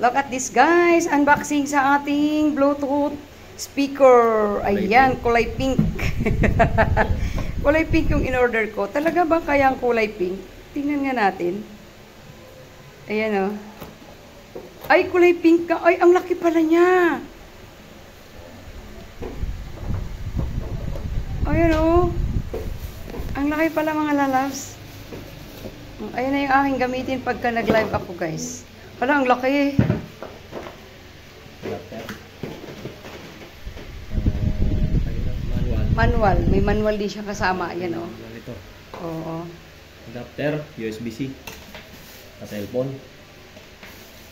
Look at this guys, unboxing sa ating Bluetooth speaker. Ayan, kulay pink. Kulay pink yung in-order ko. Talaga ba kaya ang kulay pink? Tingnan nga natin. Ayan o. Ay, kulay pink ka. Ay, ang laki pala niya. Ayan o. Ang laki pala mga lalabs. Ayan na yung aking gamitin pagka nag-live ako guys. Hala, ang laki. Manual. May manual din siya kasama. Ayan o. Oo. Adapter, USB-C. Sa cellphone.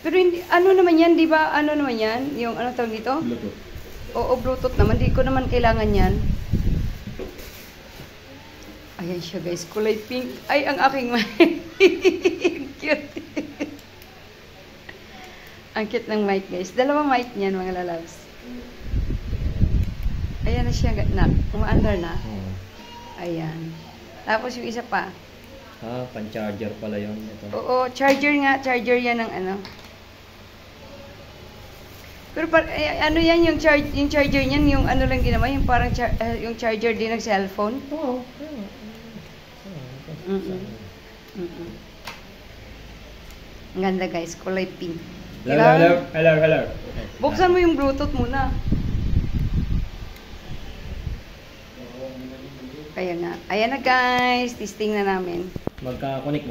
Pero hindi, ano naman yan, di ba? Ano naman yan? Yung ano tawag dito? Bluetooth. Oo, Bluetooth naman. Di ko naman kailangan yan. Ayan siya guys, kulay pink. Ay, ang aking mic. Cute. Ang cute ng mic guys. Dalawang mic niyan mga lalabs. Ayan na siya, umaandar na. Ayan. Tapos yung isa pa. Ah, pan-charger pala yun. Ito. Oo, charger nga. Charger yan ng ano. Pero ano yan, yung charger niyan, yung ano lang din naman, yung parang yung charger din ng cellphone. Oo. Ang ganda guys, kulay pink. Hello. Buksan mo yung Bluetooth muna. Kaya nga. Ayan na guys, testing na namin. Magka-connect mo.